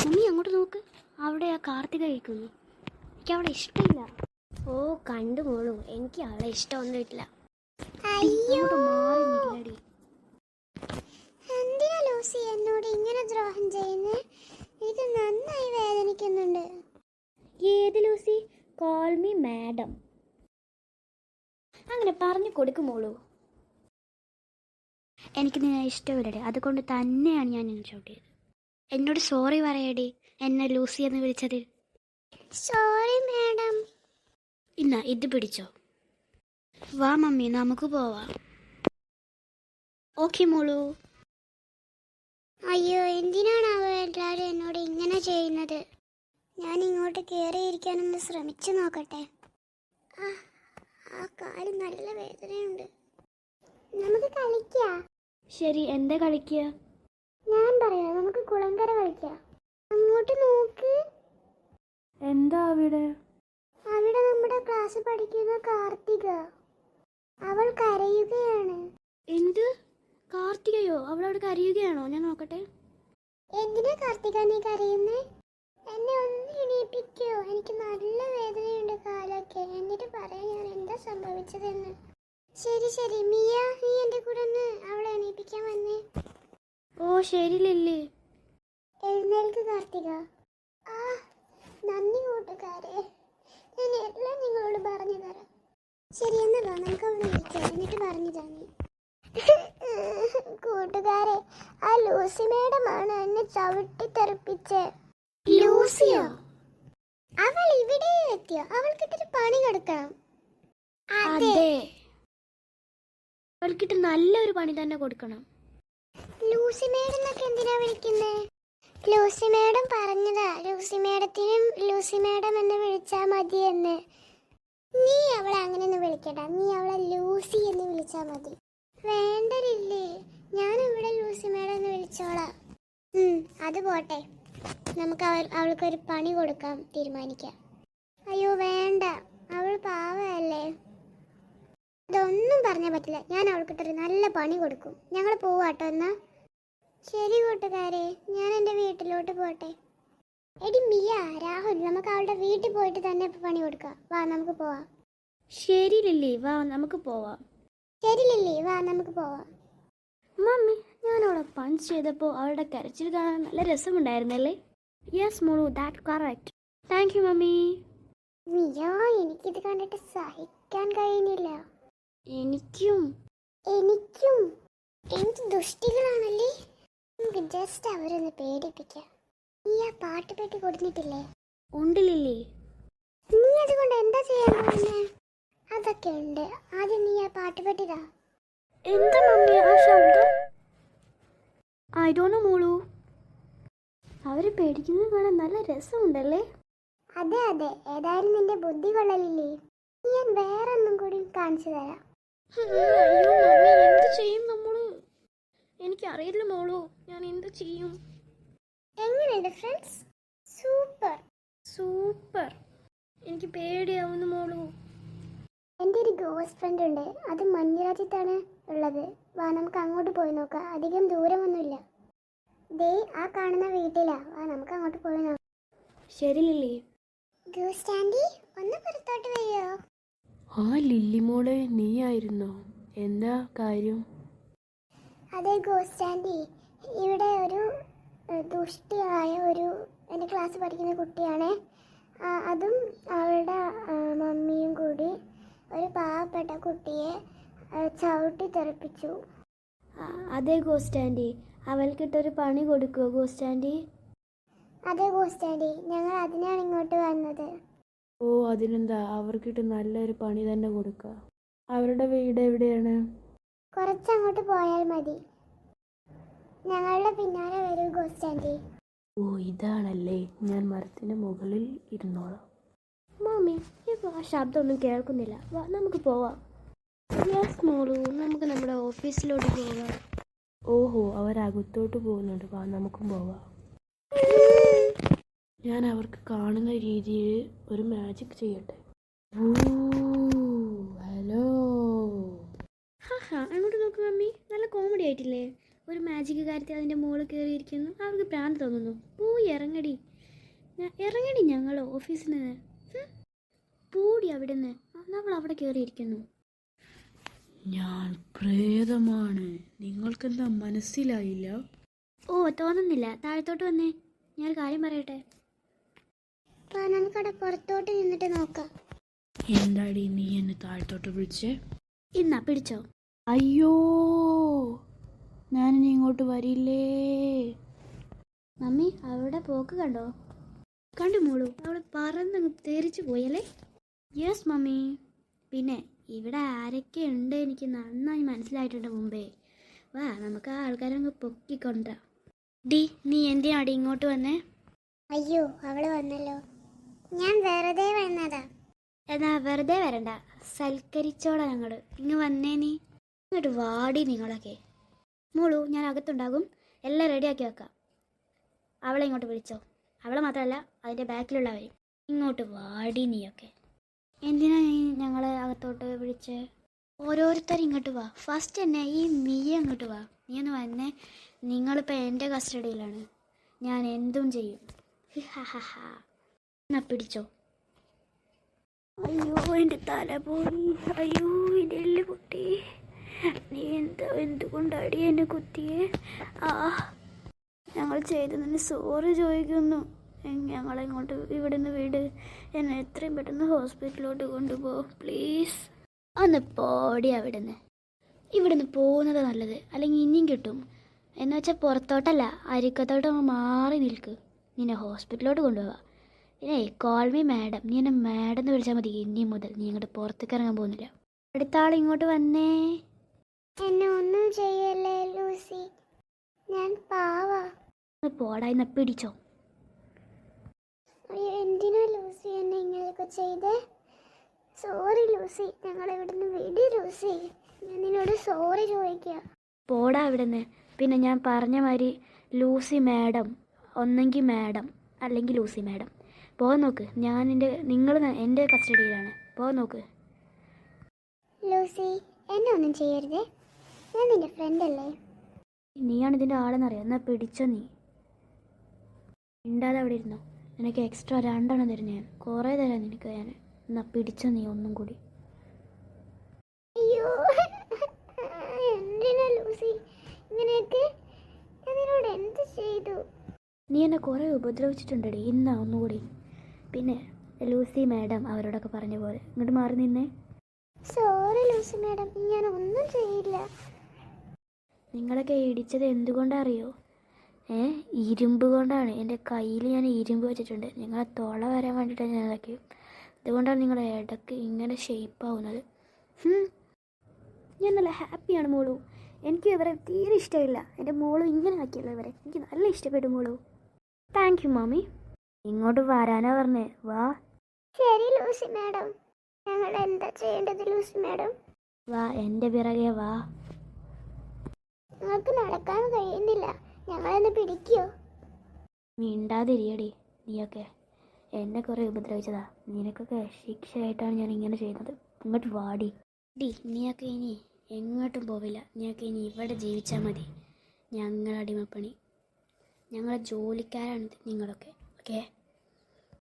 Mummy അങ്ങോട്ട് നോക്ക്, അവിടെ ആ കാർത്തിക കഴിക്കുന്നു. എനിക്ക് അവളെ ഇഷ്ടമില്ല. ഓ കണ്ടു മോളൂ, എനിക്ക് അവളെ ഇഷ്ടമൊന്നുമില്ല. മാറിയില്ലടി. എന്തിനാ ലൂസി എന്നോട് ഇങ്ങനെ ദ്രോഹം ചെയ്യുന്നേ? എനിക്ക് നന്നായി വേദനിക്കുന്നുണ്ട്. ഏത് ലൂസി? Call me madam. അങ്ങനെ പറഞ്ഞു കൊടുക്കുമോളൂ. എനിക്ക് നിന്നെ ഇഷ്ടമില്ലടേ, അതുകൊണ്ട് തന്നെയാണ് ഞാൻ നിന്നെ ചവിട്ടിയത്. എന്നോട് സോറി പറയടി എന്നെ ലൂസി എന്ന് വിളിച്ചതിൽ. Sorry madam. ഇന്ന ഇത് പിടിച്ചോ. വാ മമ്മി, നമുക്ക് പോവാം. ഓക്കെ മോളൂ. അയ്യോ, എന്തിനാണ് എല്ലാവരും എന്നോട് ഇങ്ങനെ ചെയ്യുന്നത്? ഞാൻ ഇങ്ങോട്ട് കയറിയിരിക്കാനൊന്ന് ശ്രമിച്ചു നോക്കട്ടെ. ആ കാല് നല്ല വേദനയുണ്ട്. നമുക്ക് കളിക്കാം. ശരി, എന്താ കളിക്കുക? ഞാൻ പറയാം, നമുക്ക് കുളങ്കര കളിക്കാം. അങ്ങോട്ട് നോക്ക്. എന്താ അവിടെ? അവിടെ നമ്മുടെ ക്ലാസ് പഠിക്കുന്ന കാർത്തിക. അവൾ കരയുകയാണ്. എന്ത്? കാർത്തികയോ? അവളവിടെ കരയുകയാണോ? ഞാൻ നോക്കട്ടെ. എന്തിനാ കാർത്തിക നീ കരയുന്നേ? എന്നെ ഒന്ന് എണീപ്പിക്കോ? എനിക്ക് നല്ല വേദനയുണ്ട് കാലൊക്കെ. എന്നിട്ട് പറയാം ഞാൻ എന്താ സംഭവിച്ചതെന്ന്. ശരി മിയ, നീ എന്റെ കൂടെ ഒന്ന് അവളെ എണീപ്പിക്കാൻ വന്നേ. ഓ ശരി ലില്ലി. എഴുന്നേൽക്ക് കാർത്തിക. നന്ദി കൂട്ടുകാരെ, ഞാൻ എല്ലാം നിങ്ങളോട് പറഞ്ഞു തരാം. ശരി എന്നാ നമുക്ക് അവളെ വിളിക്കാം, എന്നിട്ട് പറഞ്ഞു തന്നെ. കൂട്ടുകാരെ, ആ ലൂസി മേഡമാണ് എന്നെ ചവിട്ടി തെറിപ്പിച്ചേ. ലൂസിയോ? അവൾ ഇവിടെ എത്തിയോ? അവൾക്കിട്ടൊരു പണി കൊടുക്കണം. അതെ, അവൾക്കിട്ട് നല്ലൊരു പണി തന്നെ കൊടുക്കണം. ലൂസി മേഡം എന്നൊക്കെ എന്തിനാ വിളിക്കുന്നേ? ലൂസി മേഡം പറഞ്ഞതാ ലൂസി മേഡത്തിനും ലൂസി മേഡം എന്ന് വിളിച്ചാ മതി എന്ന്. നീ അവളെ അങ്ങനെ ഒന്നും വിളിക്കണ്ട, നീ അവളെ ലൂസി എന്ന് വിളിച്ചാ മതി. വേണ്ടരില്ലേ, ഞാൻ ഇവിടെ ലൂസി മേഡം എന്ന് വിളിച്ചോളാം. അത് പോട്ടെ, നമുക്ക് അവൾക്കൊരു പണി കൊടുക്കാം തീരുമാനിക്കാം. അയ്യോ വേണ്ട, അവൾ പാവല്ലേ. ഇതൊന്നും പറഞ്ഞാൽ പറ്റില്ല, ഞാൻ അവൾക്കിട്ടൊരു നല്ല പണി കൊടുക്കും. ഞങ്ങൾ പോവാട്ടോ എന്നാ. ശരി കൂട്ടുകാരെ, ഞാൻ എൻ്റെ വീട്ടിലോട്ട് പോട്ടെ. എടി മിയ, രാഹുൽ, നമുക്ക് അവളുടെ വീട്ടിൽ പോയിട്ട് തന്നെ പണി കൊടുക്കാം. വാ നമുക്ക് പോവാം. ശരി ലില്ലി, വാ നമുക്ക് പോവാം. ശരി ലില്ലി, വാ നമുക്ക് പോവാം. മമ്മി, ഞാൻ അവളെ പഞ്ച് ചെയ്തപ്പോൾ അവളുടെ കരച്ചിൽ കാണാൻ നല്ല രസമുണ്ടായിരുന്നല്ലേ? യെസ് മോളു, that correct. Thank you mummy. Miya, എനിക്കിത് കണ്ടിട്ട് സഹിക്കാൻ കഴിയുന്നില്ല. എനിക്കും. എന്ത് ദുഷ്ടികളാണല്ലേ. നമുക്ക് ജസ്റ്റ് അവരൊന്ന് പേടിപ്പിക്കാം. നീ ആ പാട്ട് പെട്ടി കൊടുത്തിട്ടില്ലേ? ഉണ്ട് ലില്ലി. നീ അതുകൊണ്ട് എന്താ ചെയ്യാൻ പോകുന്നേ? അതൊക്കെ ഉണ്ട്, ആദ്യം നീ ആ പാട്ട് പെട്ടിതാ. എന്താ മമ്മി ആ ശബ്ദം? ഐ ഡോണ്ട് നോ മോളു. അവര് പേടിക്കുന്നത് കാണാൻ നല്ല രസമുണ്ടല്ലേ? അതെ, ഏതായാലും നിന്റെ ബുദ്ധി കൊള്ളലില്ലേ. ഞാൻ വേറെ ഒന്നും കൂടി കാണിച്ചു തരാം. അയ്യോ മമ്മി, എന്ത് ചെയ്യും നമ്മള്? എനിക്കറിയില്ല മോളു, ഞാൻ എന്ത് ചെയ്യും? എങ്ങനെയുണ്ട് ഫ്രണ്ട്സ്? സൂപ്പർ. എനിക്ക് പേടിയാവുന്നു മോളു. എൻ്റെ ഒരു ഗോസ്റ്റ് ഫ്രണ്ട് ഉണ്ട്, അത് മഞ്ഞുരാജ്യത്താണ് ഉള്ളത്. വാ നമുക്ക് അങ്ങോട്ട് പോയി നോക്കാം, അധികം ദൂരമൊന്നുമില്ല. ദേ ആ കാണുന്ന വീട്ടിലാ, വാ നമുക്ക് അങ്ങോട്ട് പോയി നോക്കാം. ശരി ലില്ലി. ഗോസ്റ്റ് ആൻറ്റി, ഒന്ന് പുറത്തോട്ട് വരിയോ? ആ ലില്ലി മോളെ, നീയായിരുന്നോ? എന്താ കാര്യം? അതെ ഗോസ്റ്റ് ആൻറ്റി, ഇവിടെ ഒരു ദുഷ്ടിയായ എൻ്റെ ക്ലാസ് പഠിക്കുന്ന കുട്ടിയാണ്. അതും അവളുടെ മമ്മിയും കൂടി ഒരു പാവപ്പെട്ട കുട്ടിയെ ചവിട്ടി തെറിപ്പിച്ചു. അതെ ഗോസ്റ്റ് ആൻറ്റി, അവൾക്കിട്ടൊരു പണി കൊടുക്കുമോ ഗോസ്റ്റ് ആൻറ്റി? അതെ ഗോസ്റ്റ് ആൻറ്റി, ഞങ്ങൾ അതിനാണ് ഇങ്ങോട്ട് വന്നത്. ഓ അതിനെന്താ, അവർക്കിട്ട് നല്ലൊരു പണി തന്നെ കൊടുക്കുക. അവരുടെ വീട് എവിടെയാണ്? കുറച്ചങ്ങോട്ട് പോയാൽ മതി. ഞങ്ങളുടെ പിന്നാലെ വരൂ ഗോസ്റ്റ് ആൻറ്റി. ഓ ഇതാണല്ലേ, ഞാൻ മരത്തിന് മുകളിൽ ഇരുന്നോളാം. മമ്മി, ഇപ്പോൾ ആ ശബ്ദമൊന്നും കേൾക്കുന്നില്ല, വാ നമുക്ക് പോവാം. യെസ് മോളു, നമുക്ക് നമ്മുടെ ഓഫീസിലോട്ട് പോവാം. ഓഹോ, അവരകത്തോട്ട് പോകുന്നുണ്ട്, വാ നമുക്കും പോവാം. ഞാൻ അവർക്ക് കാണുന്ന രീതിയിൽ ഒരു മാജിക് ചെയ്യട്ടെ. ഹലോ. അങ്ങോട്ട് നോക്ക് മമ്മി, നല്ല കോമഡി ആയിട്ടില്ലേ? ഒരു മാജിക് കാര്യത്തിൽ അതിൻ്റെ മുകളിൽ കയറിയിരിക്കുന്നു. അവർക്ക് ഭ്രാന്ത് തോന്നുന്നു. പോയി ഇറങ്ങടി, ഇറങ്ങടി ഞങ്ങൾ ഓഫീസിൽ നിന്ന്. പൂടി അവിടെ നിന്ന്. നമ്മൾ അവിടെ കയറിയിരിക്കുന്നു. ഞാൻ പ്രേതമാണ്. നിങ്ങൾക്കെന്താ മനസ്സിലായില്ല? ഓ തോന്നുന്നില്ല. താഴത്തോട്ട് വന്നേ, ഞാനൊരു കാര്യം പറയട്ടെ. നമുക്കവിടെ പുറത്തോട്ട് നിന്നിട്ട് നോക്കാം. എന്താടി നീ എന്നെ താഴത്തോട്ട് വിളിച്ചേ? ഇന്നാ പിടിച്ചോ. അയ്യോ, ഞാനിനി ഇങ്ങോട്ട് വരില്ലേ. മമ്മി അവിടെ പോക്ക് കണ്ടോ? കണ്ടു മോളൂ, അവൾ പറന്ന് തെറിച്ചു പോയല്ലേ. Yes mummy. പിന്നെ ഇവിടെ ആരൊക്കെ ഉണ്ട് എനിക്ക് നന്നായി മനസ്സിലായിട്ടുണ്ട് മുമ്പേ. വാ നമുക്ക് ആ ആൾക്കാരങ്ങ് പൊക്കിക്കൊണ്ട. ഡി നീ എന്തിനാടി ഇങ്ങോട്ട് വന്നേ? അയ്യോ, അവള് വന്നല്ലോ. ഞാൻ വെറുതെ വന്നതാ. എന്നാ വെറുതെ വരണ്ട, സൽക്കരിച്ചോളാം ഞങ്ങൾ. ഇങ്ങ് വന്നേ നീ. ഇങ്ങോട്ട് വാടി നിങ്ങളൊക്കെ. മോളൂ ഞാൻ അകത്തുണ്ടാകും, എല്ലാം റെഡിയാക്കി വെക്കാം. അവളെ ഇങ്ങോട്ട് വിളിച്ചോ. അവളെ മാത്രമല്ല അതിൻ്റെ ബാക്കിലുള്ളവരെയും. ഇങ്ങോട്ട് വാടി നീയൊക്കെ. എന്തിനാ നീ ഞങ്ങളെ അകത്തോട്ട് വിളിച്ച്? ഓരോരുത്തരും ഇങ്ങോട്ട് വാ. ഫസ്റ്റ് തന്നെ ഈ നീയെ അങ്ങോട്ട് വാ. നീ ഒന്ന് വന്നേ. നിങ്ങളിപ്പോൾ എൻ്റെ കസ്റ്റഡിയിലാണ്. ഞാൻ എന്തും ചെയ്യും. എന്നാ പിടിച്ചോ. അയ്യോ എൻ്റെ തല പോയി. അയ്യോ എൻ്റെ എല്ല് പൊട്ടി. നീ എന്തുകൊണ്ടാടി എന്നെ കുത്തിയേ? ഞങ്ങൾ ചെയ്തതിന് സോറി ചോദിക്കുന്നു. ഞങ്ങളെ ഇങ്ങോട്ട് ഇവിടെ നിന്ന് വിട്. എന്നെ എത്രയും പെട്ടെന്ന് ഹോസ്പിറ്റലിലോട്ട് കൊണ്ടുപോ പ്ലീസ്. ഒന്ന് പോടി അവിടെ നിന്ന്. ഇവിടെ നിന്ന് പോകുന്നത് നല്ലത്, അല്ലെങ്കിൽ ഇനിയും കിട്ടും. എന്ന് വെച്ചാൽ പുറത്തോട്ടല്ല, അരിക്കത്തോട്ട് മാറി നിൽക്ക്. നിന്നെ ഹോസ്പിറ്റലിലോട്ട് കൊണ്ടുപോവാം. പിന്നെ കോൾ മീ മാഡം. നീ എന്നെ മാഡം എന്ന് വിളിച്ചാൽ മതി. ഇനി മുതൽ നീ ഇങ്ങോട്ട് പുറത്തേക്ക് ഇറങ്ങാൻ പോകുന്നില്ല. അടുത്ത ആൾ ഇങ്ങോട്ട് വന്നേ. എന്നെ ഒന്നും ചെയ്യല്ലേ ലൂസി, ഞാൻ പാവാ. പോടാ, ഇന്ന് പിടിച്ചോ. അയ്യോ, എന്തിനാ ലൂസി എന്നെ ഇങ്ങനെയൊക്കെ ചെയ്തേ? സോറി ലൂസി, ഞങ്ങൾ ഇവിടുന്ന് വിടി ലൂസി. ഞാൻ നിന്നോട് സോറി ചോദിക്കുക. പോടാ അവിടെ നിന്ന്. പിന്നെ ഞാൻ പറഞ്ഞ മാതിരി ലൂസി മാഡം, ഒന്നെങ്കിൽ മാഡം അല്ലെങ്കിൽ ലൂസി മാഡം. പോകാൻ നോക്ക്. നിങ്ങൾ എൻ്റെ കസ്റ്റഡിയിലാണ്. പോകാൻ നോക്ക്. ലൂസി എന്നെ ഒന്നും ചെയ്യരുതേ, ഞാൻ നിന്റെ ഫ്രണ്ട് അല്ലേ. നീയാണ് ഇതിൻ്റെ ആളെന്നറിയാം. എന്നാൽ പിടിച്ചോ നീ. ഉണ്ടാതെ അവിടെ ഇരുന്നോ. നിനക്ക് എക്സ്ട്രാ 2 എണ്ണം തരും ഞാൻ. കുറേ തരാം നിനക്ക് ഞാൻ. എന്നാൽ പിടിച്ചോ നീ ഒന്നും കൂടി. അയ്യോ, എന്തിനാ ലൂസി ഇങ്ങനെയൊക്കെ? ഞാൻ നിന്നോട് എന്ത് ചെയ്തു? നീ എന്നെ കുറേ ഉപദ്രവിച്ചിട്ടുണ്ടടി. ഇന്നാ ഒന്നുകൂടി. പിന്നെ ലൂസി മാഡം അവരോടൊക്കെ പറഞ്ഞ പോലെ ഇങ്ങോട്ട് മാറി നിന്നേ. സോറി ലൂസി മാഡം, ഞാൻ ഒന്നും ചെയ്യില്ല. നിങ്ങളൊക്കെ ഇടിച്ചത് എന്തുകൊണ്ടറിയോ? ഇരുമ്പ് കൊണ്ടാണ്. എൻ്റെ കയ്യിൽ ഞാൻ ഇരുമ്പ് വെച്ചിട്ടുണ്ട്. നിങ്ങളെ തൊള വരാൻ വേണ്ടിയിട്ടാണ് ഞാൻ ഇതൊക്കെ. അതുകൊണ്ടാണ് നിങ്ങളുടെ ഇടയ്ക്ക് ഇങ്ങനെ ഷേപ്പാവുന്നത്. ഞാൻ നല്ല ഹാപ്പിയാണ് മോളു. എനിക്ക് ഇവരെ തീരെ ഇഷ്ടമില്ല. എൻ്റെ മോളും ഇങ്ങനെ ആക്കിയല്ലോ ഇവരെ. എനിക്ക് നല്ല ഇഷ്ടപ്പെട്ടു മോളു. താങ്ക് യു മാമി. ഇങ്ങോട്ട് വരാനാ പറഞ്ഞേ. വാ. ശരി ലൂസി മാഡം, ഞങ്ങൾ എന്താ ചെയ്യേണ്ടത് ലൂസി മാഡം? വാ, എൻ്റെ പിറകെ വാ. നിങ്ങൾക്ക് നടക്കാൻ കഴിയുന്നില്ല, ഞങ്ങളെന്ന് പിടിക്കോ? മിണ്ടാതിരിയടി. നീയൊക്കെ എന്നെ കുറേ ഉപദ്രവിച്ചതാ. നിനക്കൊക്കെ ശിക്ഷയായിട്ടാണ് ഞാൻ ഇങ്ങനെ ചെയ്യുന്നത്. ഇങ്ങോട്ട് വാടി. നീയൊക്കെ ഇനി എങ്ങോട്ടും പോവില്ല. നീയൊക്കെ ഇനി ഇവിടെ ജീവിച്ചാൽ മതി. ഞങ്ങളുടെ അടിമപ്പണി. ഞങ്ങളെ ജോലിക്കാരാണ് നിങ്ങളൊക്കെ. ഓക്കെ.